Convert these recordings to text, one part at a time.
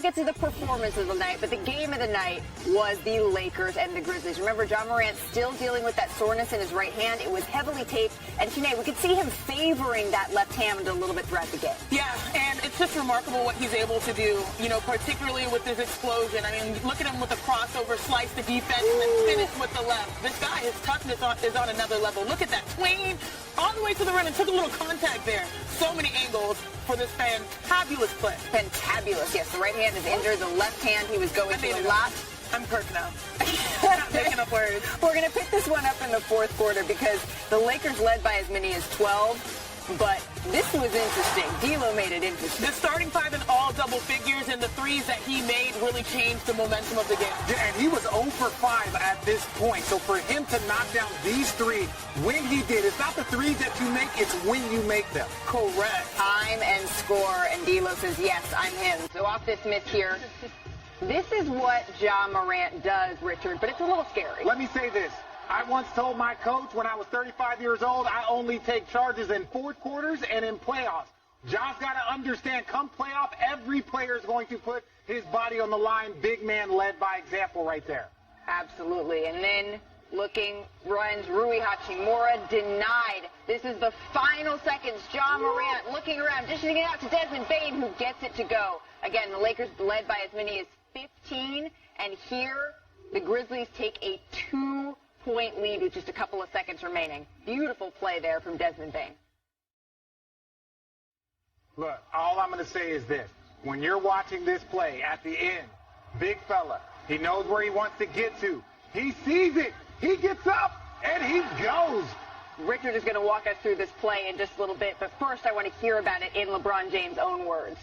get to the performance of the night, but the game of the night was the Lakers and the Grizzlies. Remember, John Morant still dealing with that soreness in his right hand. It was heavily taped, and Sinead, we could see him favoring that left hand a little bit throughout the game. Yeah, and it's just remarkable what he's able to do, you know, particularly with his explosion. I mean, look at him with a crossover, slice the defense, and then finish with the left. This guy, his toughness is on another level. Look at that tween all the way to the rim and took a little contact there. So many angles for this fantabulous play. Fantabulous, yes. The right hand is injured. The left hand, he was going to a lot. I'm hurt now. Not making up words. We're going to pick this one up in the fourth quarter because the Lakers led by as many as 12. But this was interesting. D'Lo made it interesting. The starting five in all double figures, and the threes that he made really changed the momentum of the game. Yeah, and he was 0 for 5 at this point. So for him to knock down these three when he did, it's not the threes that you make, it's when you make them. Correct. Time and score, and D'Lo says, yes, I'm him. So off this miss here. This is what John Morant does, Richard, but it's a little scary. Let me say this. I once told my coach when I was 35 years old, I only take charges in fourth quarters and in playoffs. John's got to understand, come playoff, every player is going to put his body on the line. Big man led by example right there. Absolutely. And then looking, runs Rui Hachimura, denied. This is the final seconds. John Morant looking around, dishing it out to Desmond Bane, who gets it to go. Again, the Lakers led by as many as 15. And here, the Grizzlies take a 2-point lead with just a couple of seconds remaining. Beautiful play there from Desmond Bane. Look, all I'm going to say is this. When you're watching this play at the end, big fella, he knows where he wants to get to. He sees it. He gets up, and he goes. Richard is going to walk us through this play in just a little bit, but first I want to hear about it in LeBron James' own words.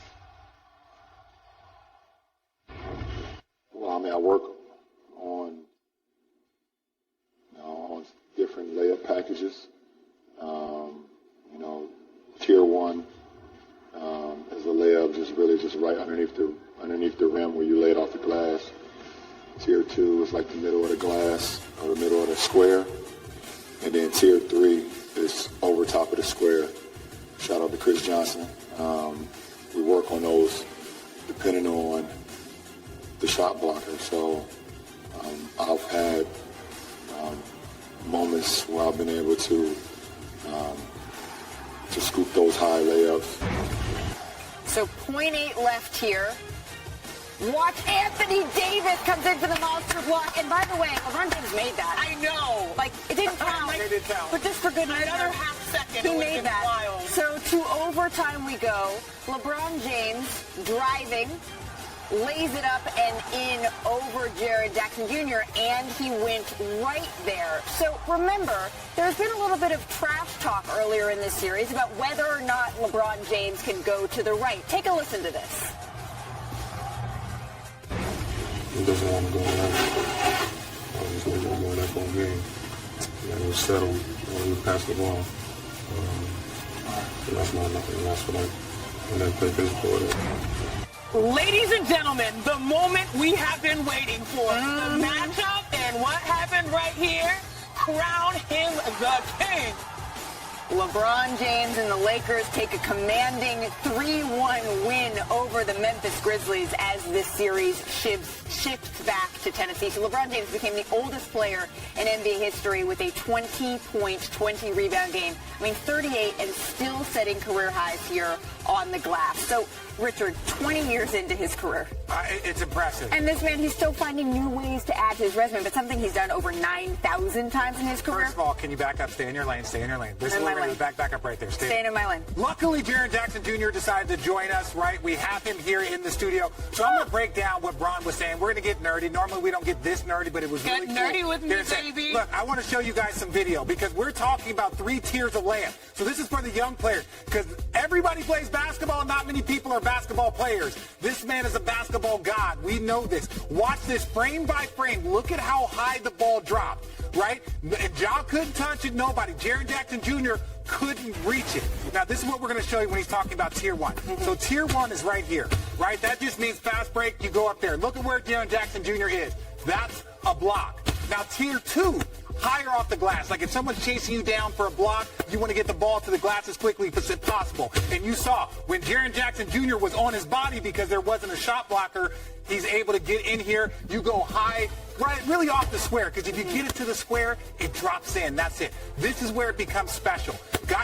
Well, I mean, I work on different layup packages. Tier 1 is a layup just right underneath the rim where you lay it off the glass. Tier 2 is like the middle of the glass or the middle of the square. And then Tier 3 is over top of the square. Shout out to Chris Johnson. We work on those depending on the shot blocker. So I've had moments where I've been able to scoop those high layups. So 0.8 left here. Watch Anthony Davis comes in for the monster block. And by the way, LeBron James made that. I know. Like, it didn't count. It didn't count. But just for good measure. Another half second. He made that. Wild. So to overtime we go. LeBron James driving, lays it up and in over Jared Jackson Jr., and he went right there. So remember, there's been a little bit of trash talk earlier in this series about whether or not LeBron James can go to the right. Take a listen to this. He doesn't want to go left. He's going to go left on game. He was settled when we passed the ball. That's not nothing. That's what I play physical with it. Ladies and gentlemen, the moment we have been waiting for. The matchup and what happened right here. Crown him the king. LeBron James and the Lakers take a commanding 3-1 win over the Memphis Grizzlies as this series shifts back to Tennessee. So LeBron James became the oldest player in NBA history with a 20-point, 20-rebound game. I mean, 38 and still setting career highs here on the glass. So, Richard, 20 years into his career. It's impressive. And this man, he's still finding new ways to add to his resume, but something he's done over 9,000 times in his career. First of all, can you back up? Stay in your lane. Stay in your lane. This is where we're going to back up right there. Staying in my lane. Luckily, Jared Jackson Jr. decided to join us, right? We have him here in the studio. So I'm going to break down what Bron was saying. We're going to get nerdy. Normally, we don't get this nerdy, but it was really cool. Get nerdy with me, baby. Look, I want to show you guys some video because we're talking about 3 tiers of layup. So this is for the young players because everybody plays basketball. Not many people are basketball players. This man is a basketball god. We know this. Watch this frame by frame. Look at how high the ball dropped, right? Ja couldn't touch it. Nobody. Jared Jackson Jr. couldn't reach it. Now, this is what we're going to show you when he's talking about Tier 1. So Tier 1 is right here, right? That just means fast break. You go up there. Look at where Jared Jackson Jr. is. That's a block. Now, Tier 2 higher off the glass. Like if someone's chasing you down for a block, you want to get the ball to the glass as quickly as possible. And you saw when Jaren Jackson Jr. was on his body because there wasn't a shot blocker, he's able to get in here. You go high, right, really off the square, because if you get it to the square, it drops in. That's it. This is where it becomes special.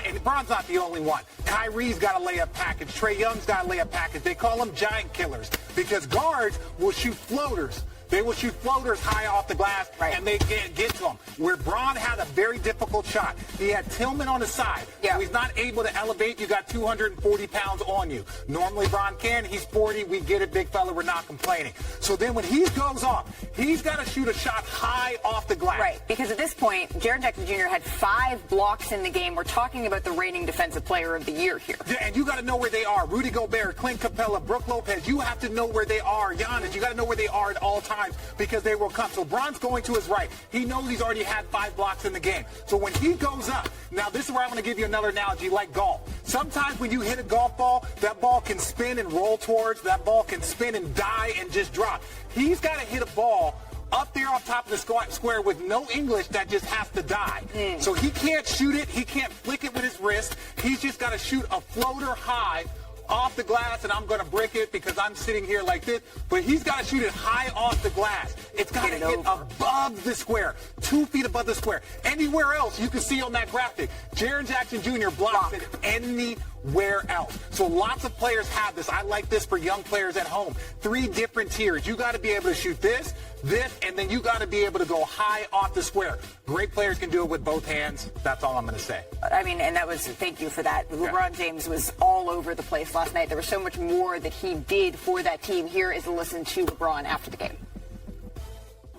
And LeBron's not the only one. Kyrie's got a layup package. Trae Young's got a layup package. They call them giant killers because guards will shoot floaters. They will shoot floaters high off the glass, and they get to them. Where Bron had a very difficult shot. He had Tillman on his side. Yeah. So he's not able to elevate. You got 240 pounds on you. Normally Bron can. He's 40. We get it, big fella. We're not complaining. So then when he goes off, he's got to shoot a shot high off the glass. Right, because at this point, Jaren Jackson Jr. had 5 blocks in the game. We're talking about the reigning defensive player of the year here. Yeah, and you got to know where they are. Rudy Gobert, Clint Capella, Brook Lopez. You have to know where they are. Giannis, you got to know where they are at all times, because they will come. So Bron's going to his right. He knows he's already had 5 blocks in the game. So when he goes up, now this is where I'm going to give you another analogy like golf. Sometimes when you hit a golf ball, that ball can spin and roll towards, that ball can spin and die and just drop. He's got to hit a ball up there on top of the square with no English that just has to die. So he can't shoot it. He can't flick it with his wrist. He's just got to shoot a floater high off the glass, and I'm going to brick it because I'm sitting here like this, but he's got to shoot it high off the glass. It's got to hit above the square, 2 feet above the square. Anywhere else, you can see on that graphic, Jaren Jackson Jr. blocks it anywhere else. So lots of players have this. I like this for young players at home. 3 different tiers. You got to be able to shoot this, and then you got to be able to go high off the square. Great players can do it with both hands. That's all I'm going to say. I mean, and that was, thank you for that. LeBron James was all over the place last night. There was so much more that he did for that team. Here is a listen to LeBron after the game.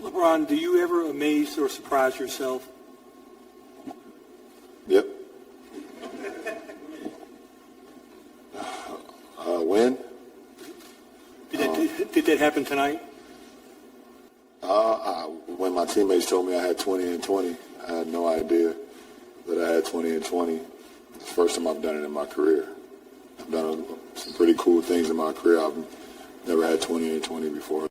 LeBron, do you ever amaze or surprise yourself? Yep. When? Did that happen tonight? When my teammates told me I had 20 and 20, I had no idea that I had 20 and 20. It's the first time I've done it in my career. I've done some pretty cool things in my career. I've never had 20 and 20 before.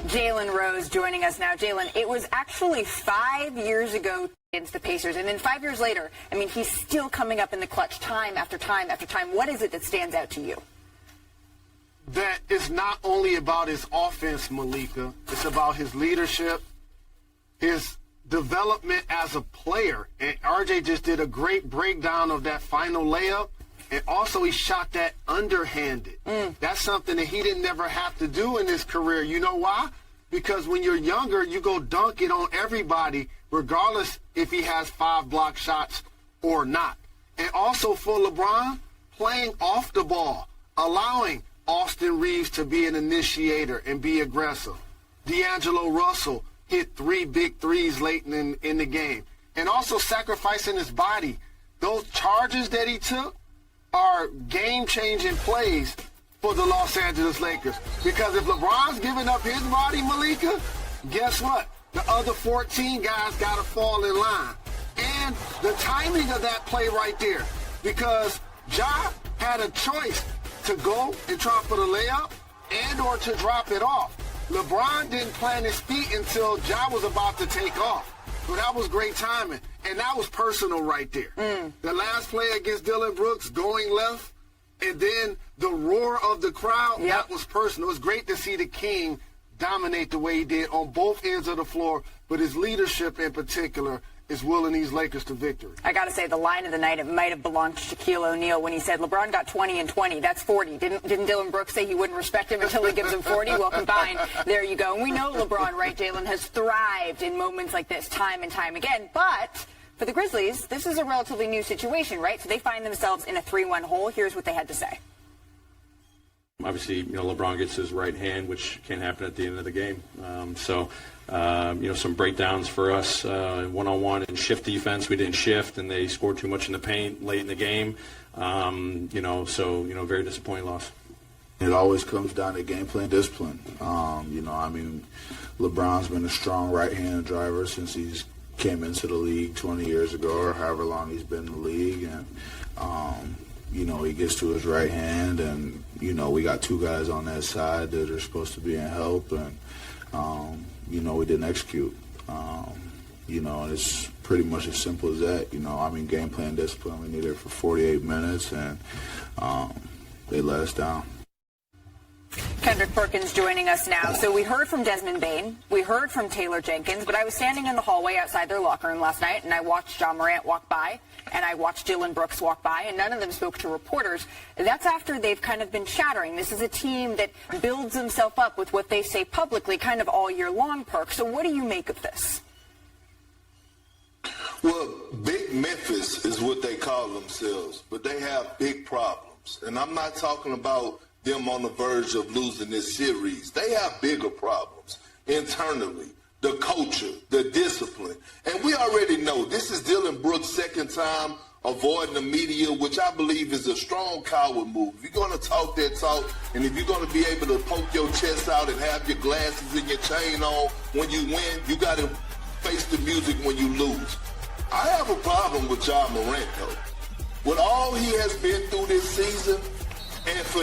Jalen Rose joining us now. Jalen, it was actually 5 years ago against the Pacers, and then 5 years later, I mean, he's still coming up in the clutch time after time after time. What is it that stands out to you? That it's not only about his offense, Malika. It's about his leadership, his development as a player. And RJ just did a great breakdown of that final layup. And also he shot that underhanded. That's something that he didn't never have to do in his career. You know why? Because when you're younger, you go dunk it on everybody, regardless if he has 5 block shots or not. And also for LeBron, playing off the ball, allowing Austin Reeves to be an initiator and be aggressive. D'Angelo Russell hit 3 big threes late in the game. And also sacrificing his body. Those charges that he took are game-changing plays for the Los Angeles Lakers. Because if LeBron's giving up his body, Malika, guess what? The other 14 guys got to fall in line. And the timing of that play right there, because Ja had a choice to go and try for the layup and or to drop it off. LeBron didn't plant his feet until Ja was about to take off. So that was great timing. And that was personal right there. The last play against Dillon Brooks going left, and then the roar of the crowd, that was personal. It was great to see the King dominate the way he did on both ends of the floor, but his leadership in particular is willing these Lakers to victory. I got to say, the line of the night, it might have belonged to Shaquille O'Neal when he said, LeBron got 20 and 20. That's 40. Didn't Dillon Brooks say he wouldn't respect him until he gives him 40? Well, combined, there you go. And we know LeBron, right, Jalen, has thrived in moments like this time and time again. But for the Grizzlies, this is a relatively new situation, right? So they find themselves in a 3-1 hole. Here's what they had to say. Obviously, LeBron gets his right hand, which can happen at the end of the game. Some breakdowns for us, one-on-one and shift defense. We didn't shift, and they scored too much in the paint late in the game. Very disappointing loss. It always comes down to game plan discipline. LeBron's been a strong right-hand driver since he's came into the league 20 years ago or however long he's been in the league. And, he gets to his right hand, and, we got 2 guys on that side that are supposed to be in help, and, we didn't execute. And it's pretty much as simple as that. Game plan discipline, we needed it for 48 minutes, and they let us down. Kendrick Perkins joining us now. So we heard from Desmond Bane, we heard from Taylor Jenkins, but I was standing in the hallway outside their locker room last night, and I watched John Morant walk by, and I watched Dylan Brooks walk by, and none of them spoke to reporters. That's after they've kind of been chattering. This is a team that builds himself up with what they say publicly kind of all year long, Perk. So what do you make of this? Well, Big Memphis is what they call themselves, but they have big problems. And I'm not talking about them on the verge of losing this series. They have bigger problems internally, the culture, the discipline. And we already know this is Dylan Brooks' second time avoiding the media, which I believe is a strong coward move. If you're going to talk that talk, and if you're going to be able to poke your chest out and have your glasses and your chain on when you win, you got to face the music when you lose. I have a problem with John Morant, though. With all he has been through this season, and for